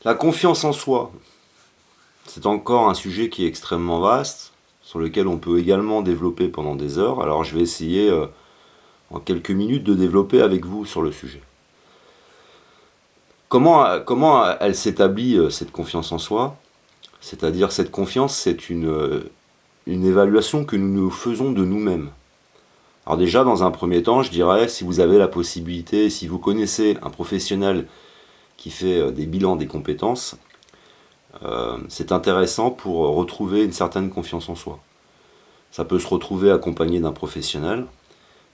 La confiance en soi, c'est encore un sujet qui est extrêmement vaste, sur lequel on peut également développer pendant des heures. Alors je vais essayer en quelques minutes de développer avec vous sur le sujet. Comment elle s'établit cette confiance en soi? C'est-à-dire cette confiance, c'est une évaluation que nous nous faisons de nous-mêmes. Alors déjà, dans un premier temps, je dirais, si vous avez la possibilité, si vous connaissez un professionnel qui fait des bilans des compétences, c'est intéressant pour retrouver une certaine confiance en soi. Ça peut se retrouver accompagné d'un professionnel,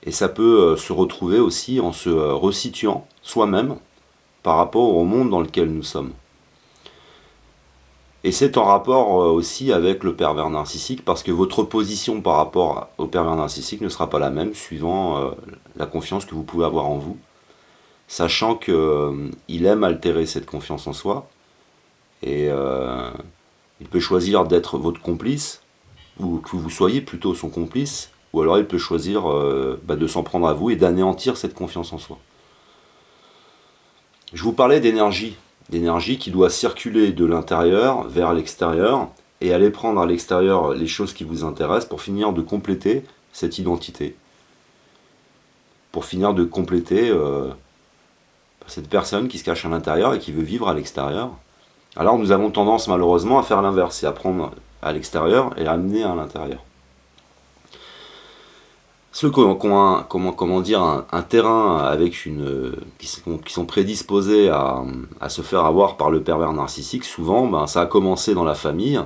et ça peut se retrouver aussi en se resituant soi-même par rapport au monde dans lequel nous sommes. Et c'est en rapport aussi avec le pervers narcissique, parce que votre position par rapport au pervers narcissique ne sera pas la même suivant la confiance que vous pouvez avoir en vous, sachant qu'il aime altérer cette confiance en soi, et il peut choisir d'être votre complice, ou que vous soyez plutôt son complice, ou alors il peut choisir de s'en prendre à vous et d'anéantir cette confiance en soi. Je vous parlais d'énergie qui doit circuler de l'intérieur vers l'extérieur et aller prendre à l'extérieur les choses qui vous intéressent pour finir de compléter cette identité, pour finir de compléter cette personne qui se cache à l'intérieur et qui veut vivre à l'extérieur. Alors nous avons tendance malheureusement à faire l'inverse et à prendre à l'extérieur et à amener à l'intérieur. Ceux qui ont un terrain avec qui sont prédisposés à se faire avoir par le pervers narcissique, souvent ça a commencé dans la famille.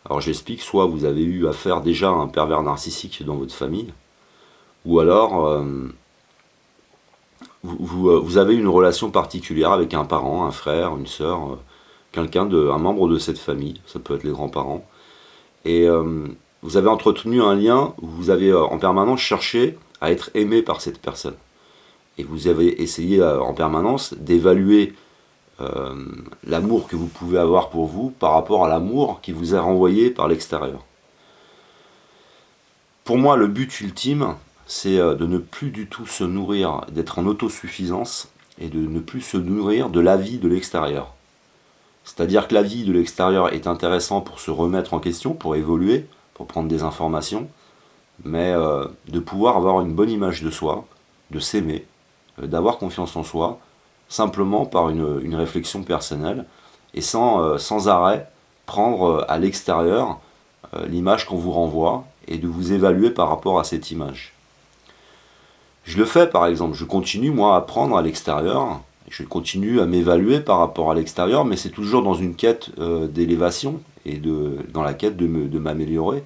Alors j'explique, soit vous avez eu affaire déjà à un pervers narcissique dans votre famille, ou alors vous avez une relation particulière avec un parent, un frère, une sœur, un membre de cette famille, ça peut être les grands-parents, et vous avez entretenu un lien où vous avez en permanence cherché à être aimé par cette personne. Et vous avez essayé en permanence d'évaluer l'amour que vous pouvez avoir pour vous par rapport à l'amour qui vous est renvoyé par l'extérieur. Pour moi, le but ultime, c'est de ne plus du tout se nourrir, d'être en autosuffisance et de ne plus se nourrir de l'avis de l'extérieur. C'est-à-dire que l'avis de l'extérieur est intéressant pour se remettre en question, pour évoluer, pour prendre des informations, mais de pouvoir avoir une bonne image de soi, de s'aimer, d'avoir confiance en soi, simplement par une réflexion personnelle, et sans arrêt prendre à l'extérieur l'image qu'on vous renvoie, et de vous évaluer par rapport à cette image. Je le fais par exemple, je continue moi à prendre à l'extérieur, je continue à m'évaluer par rapport à l'extérieur, mais c'est toujours dans une quête d'élévation et dans la quête de m'améliorer.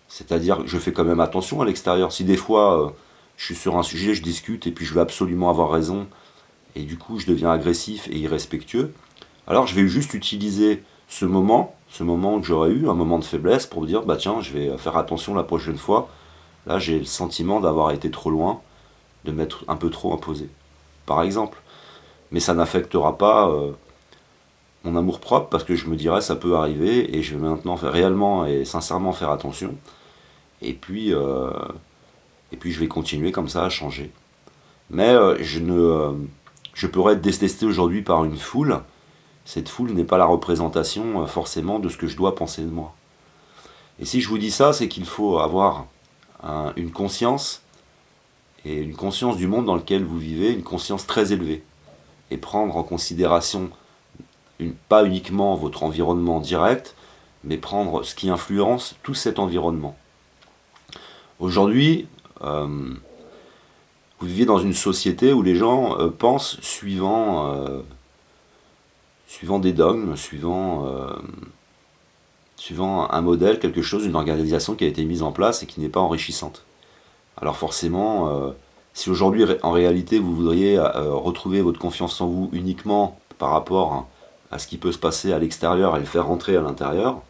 C'est-à-dire que je fais quand même attention à l'extérieur. Si des fois je suis sur un sujet, je discute et puis je veux absolument avoir raison, et du coup je deviens agressif et irrespectueux, alors je vais juste utiliser ce moment que j'aurais eu, un moment de faiblesse, pour dire tiens, je vais faire attention la prochaine fois. Là j'ai le sentiment d'avoir été trop loin, de m'être un peu trop imposé, par exemple. Mais ça n'affectera pas mon amour-propre, parce que je me dirais ça peut arriver, et je vais maintenant réellement et sincèrement faire attention, et puis je vais continuer comme ça à changer. Mais je pourrais être détesté aujourd'hui par une foule. Cette foule n'est pas la représentation forcément de ce que je dois penser de moi. Et si je vous dis ça, c'est qu'il faut avoir une conscience, et une conscience du monde dans lequel vous vivez, une conscience très élevée, et prendre en considération pas uniquement votre environnement direct, mais prendre ce qui influence tout cet environnement. Aujourd'hui, vous vivez dans une société où les gens pensent suivant des dogmes, suivant un modèle, quelque chose, une organisation qui a été mise en place et qui n'est pas enrichissante. Alors forcément, si aujourd'hui en réalité vous voudriez retrouver votre confiance en vous uniquement par rapport à ce qui peut se passer à l'extérieur et le faire rentrer à l'intérieur,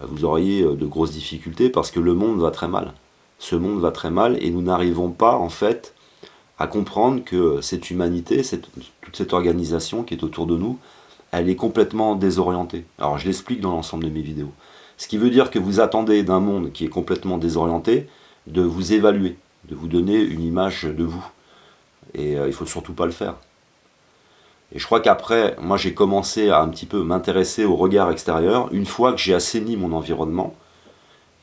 vous auriez de grosses difficultés, parce que le monde va très mal. Ce monde va très mal, et nous n'arrivons pas en fait à comprendre que cette humanité, toute cette organisation qui est autour de nous, elle est complètement désorientée. Alors je l'explique dans l'ensemble de mes vidéos. Ce qui veut dire que vous attendez d'un monde qui est complètement désorienté de vous évaluer, de vous donner une image de vous. Et il ne faut surtout pas le faire. Et je crois qu'après, moi j'ai commencé à un petit peu m'intéresser au regard extérieur, une fois que j'ai assaini mon environnement,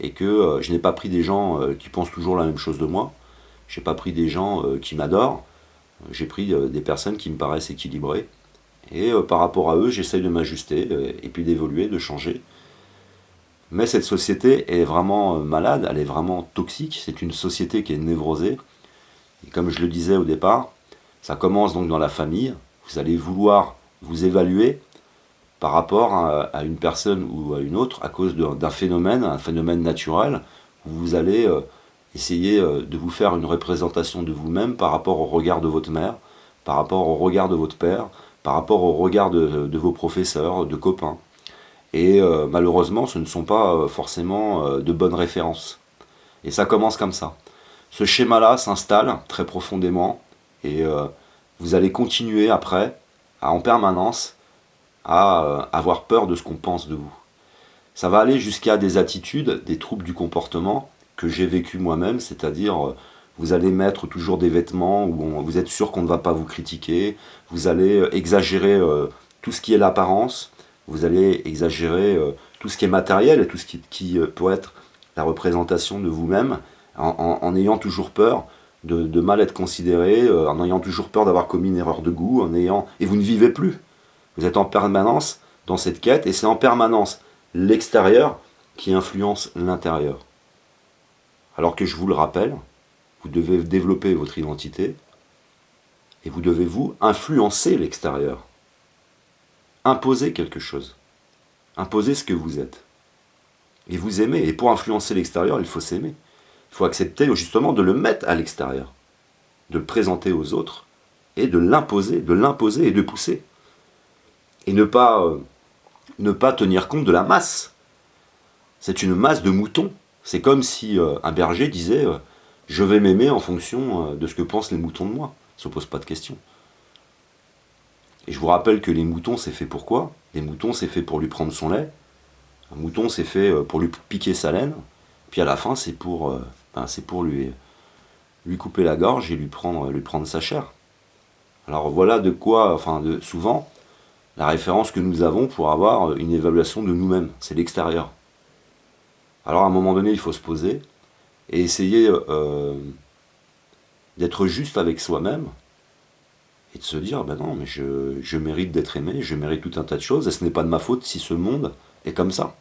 et que je n'ai pas pris des gens qui pensent toujours la même chose de moi, j'ai pas pris des gens qui m'adorent, j'ai pris des personnes qui me paraissent équilibrées, et par rapport à eux, j'essaye de m'ajuster, et puis d'évoluer, de changer. Mais cette société est vraiment malade, elle est vraiment toxique, c'est une société qui est névrosée, et comme je le disais au départ, ça commence donc dans la famille, vous allez vouloir vous évaluer par rapport à une personne ou à une autre à cause d'un phénomène, un phénomène naturel, où vous allez essayer de vous faire une représentation de vous-même par rapport au regard de votre mère, par rapport au regard de votre père, par rapport au regard de vos professeurs, de copains. Et malheureusement, ce ne sont pas forcément de bonnes références. Et ça commence comme ça. Ce schéma-là s'installe très profondément et vous allez continuer après, en permanence, à avoir peur de ce qu'on pense de vous. Ça va aller jusqu'à des attitudes, des troubles du comportement que j'ai vécu moi-même, c'est-à-dire vous allez mettre toujours des vêtements où vous êtes sûr qu'on ne va pas vous critiquer, vous allez exagérer tout ce qui est l'apparence, vous allez exagérer tout ce qui est matériel et tout ce qui peut être la représentation de vous-même en ayant toujours peur de mal être considéré, en ayant toujours peur d'avoir commis une erreur de goût, et vous ne vivez plus. Vous êtes en permanence dans cette quête et c'est en permanence l'extérieur qui influence l'intérieur. Alors que je vous le rappelle, vous devez développer votre identité et vous devez vous influencer l'extérieur. Imposer quelque chose. Imposer ce que vous êtes. Et vous aimer. Et pour influencer l'extérieur, il faut s'aimer. Il faut accepter justement de le mettre à l'extérieur. De le présenter aux autres et de l'imposer et de pousser. Et ne pas tenir compte de la masse. C'est une masse de moutons. C'est comme si un berger disait je vais m'aimer en fonction de ce que pensent les moutons de moi. Ça ne se pose pas de question. Et je vous rappelle que les moutons, c'est fait pour quoi? Les moutons, c'est fait pour lui prendre son lait. Un mouton, c'est fait pour lui piquer sa laine. Puis à la fin, c'est pour lui couper la gorge et lui prendre sa chair. Alors voilà de quoi, souvent, la référence que nous avons pour avoir une évaluation de nous-mêmes, c'est l'extérieur. Alors à un moment donné, il faut se poser et essayer d'être juste avec soi-même et de se dire, ben non, mais je mérite d'être aimé, je mérite tout un tas de choses et ce n'est pas de ma faute si ce monde est comme ça.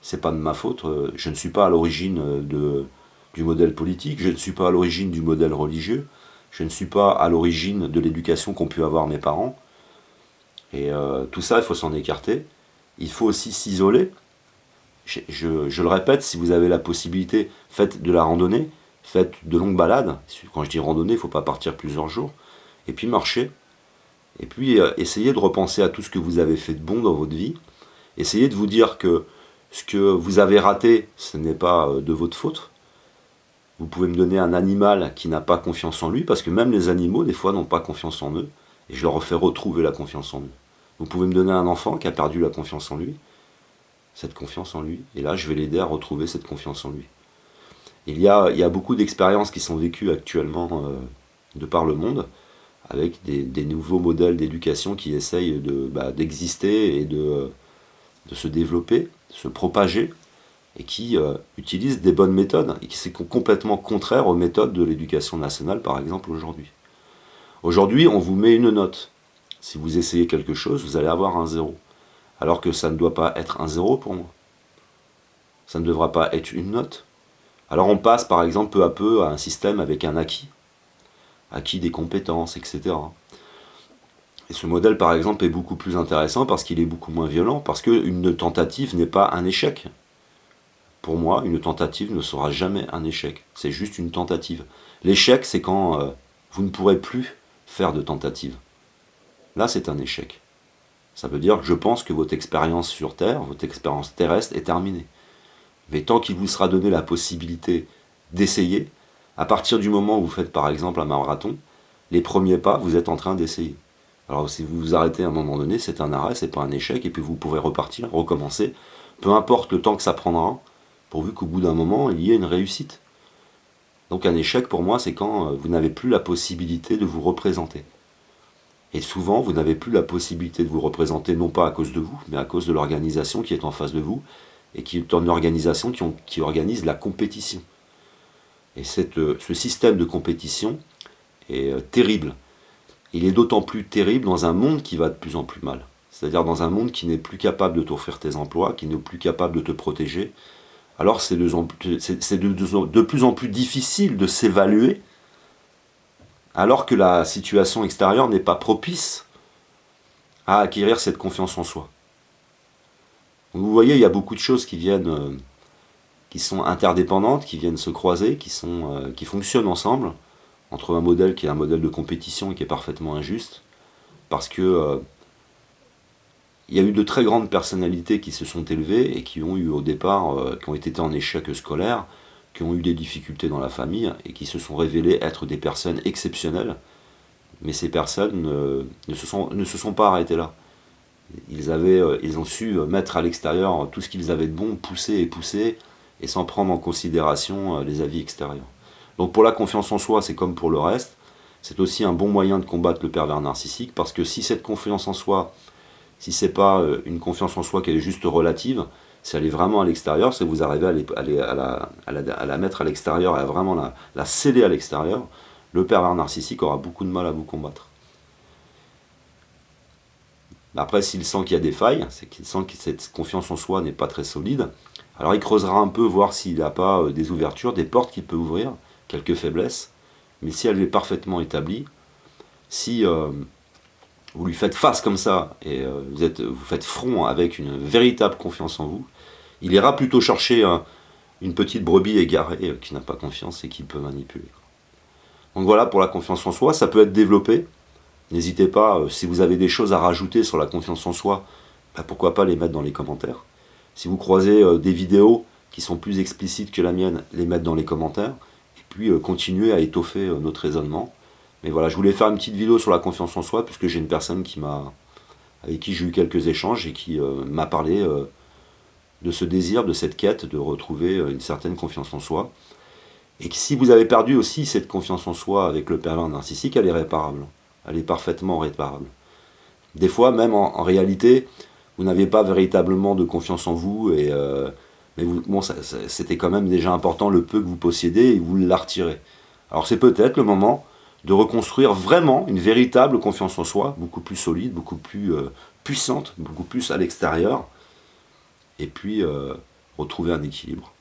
C'est pas de ma faute, je ne suis pas à l'origine du modèle politique, je ne suis pas à l'origine du modèle religieux, je ne suis pas à l'origine de l'éducation qu'ont pu avoir mes parents. Et tout ça, il faut s'en écarter. Il faut aussi s'isoler. Je le répète, si vous avez la possibilité, faites de la randonnée, faites de longues balades. Quand je dis randonnée, il ne faut pas partir plusieurs jours. Et puis marchez. Et puis essayez de repenser à tout ce que vous avez fait de bon dans votre vie. Essayez de vous dire que ce que vous avez raté, ce n'est pas de votre faute. Vous pouvez me donner un animal qui n'a pas confiance en lui, parce que même les animaux, des fois, n'ont pas confiance en eux. Et je leur fais retrouver la confiance en eux. Vous pouvez me donner un enfant qui a perdu la confiance en lui, cette confiance en lui, et là je vais l'aider à retrouver cette confiance en lui. Il y a beaucoup d'expériences qui sont vécues actuellement de par le monde, avec des nouveaux modèles d'éducation qui essayent d'exister et de se développer, de se propager, et qui utilisent des bonnes méthodes, et qui sont complètement contraires aux méthodes de l'éducation nationale, par exemple, aujourd'hui. Aujourd'hui, on vous met une note. Si vous essayez quelque chose, vous allez avoir un 0. Alors que ça ne doit pas être un 0 pour moi. Ça ne devra pas être une note. Alors on passe par exemple peu à peu à un système avec un acquis. Acquis des compétences, etc. Et ce modèle par exemple est beaucoup plus intéressant parce qu'il est beaucoup moins violent, parce qu'une tentative n'est pas un échec. Pour moi, une tentative ne sera jamais un échec. C'est juste une tentative. L'échec, c'est quand vous ne pourrez plus faire de tentative. Là, c'est un échec. Ça veut dire que je pense que votre expérience sur Terre, votre expérience terrestre est terminée. Mais tant qu'il vous sera donné la possibilité d'essayer, à partir du moment où vous faites par exemple un marathon, les premiers pas, vous êtes en train d'essayer. Alors si vous vous arrêtez à un moment donné, c'est un arrêt, c'est pas un échec, et puis vous pouvez repartir, recommencer, peu importe le temps que ça prendra, pourvu qu'au bout d'un moment, il y ait une réussite. Donc un échec pour moi, c'est quand vous n'avez plus la possibilité de vous représenter. Et souvent, vous n'avez plus la possibilité de vous représenter, non pas à cause de vous, mais à cause de l'organisation qui est en face de vous, et qui est une organisation qui organise la compétition. Et ce système de compétition est terrible. Il est d'autant plus terrible dans un monde qui va de plus en plus mal. C'est-à-dire dans un monde qui n'est plus capable de t'offrir tes emplois, qui n'est plus capable de te protéger. Alors c'est de plus en plus difficile de s'évaluer, alors que la situation extérieure n'est pas propice à acquérir cette confiance en soi. Donc vous voyez, il y a beaucoup de choses qui viennent, qui sont interdépendantes, qui viennent se croiser, qui fonctionnent ensemble, entre un modèle qui est un modèle de compétition et qui est parfaitement injuste, parce que il y a eu de très grandes personnalités qui se sont élevées et qui ont eu au départ, qui ont été en échec scolaire, qui ont eu des difficultés dans la famille et qui se sont révélées être des personnes exceptionnelles. Mais ces personnes ne se sont pas arrêtées là. Ils ont su mettre à l'extérieur tout ce qu'ils avaient de bon, pousser, et sans prendre en considération les avis extérieurs. Donc pour la confiance en soi, c'est comme pour le reste, c'est aussi un bon moyen de combattre le pervers narcissique, parce que si cette confiance en soi, si c'est pas une confiance en soi qui est juste relative, si elle est vraiment à l'extérieur, si vous arrivez à la mettre à l'extérieur et à vraiment la sceller à l'extérieur, le pervers narcissique aura beaucoup de mal à vous combattre. Après, s'il sent qu'il y a des failles, c'est qu'il sent que cette confiance en soi n'est pas très solide, alors il creusera un peu, voir s'il n'a pas des ouvertures, des portes qu'il peut ouvrir, quelques faiblesses, mais si elle est parfaitement établie, si vous lui faites face comme ça, et vous faites front avec une véritable confiance en vous, il ira plutôt chercher une petite brebis égarée qui n'a pas confiance et qui peut manipuler. Donc voilà pour la confiance en soi, ça peut être développé. N'hésitez pas, si vous avez des choses à rajouter sur la confiance en soi, pourquoi pas les mettre dans les commentaires. Si vous croisez des vidéos qui sont plus explicites que la mienne, les mettre dans les commentaires, et puis continuer à étoffer notre raisonnement. Mais voilà, je voulais faire une petite vidéo sur la confiance en soi, puisque j'ai une personne avec qui j'ai eu quelques échanges et qui m'a parlé de ce désir, de cette quête de retrouver une certaine confiance en soi. Et que si vous avez perdu aussi cette confiance en soi avec le pervers narcissique, elle est réparable. Elle est parfaitement réparable. Des fois, même en réalité, vous n'avez pas véritablement de confiance en vous, mais c'était quand même déjà important le peu que vous possédez et vous la retirez. Alors c'est peut-être le moment de reconstruire vraiment une véritable confiance en soi, beaucoup plus solide, beaucoup plus puissante, beaucoup plus à l'extérieur, et puis retrouver un équilibre.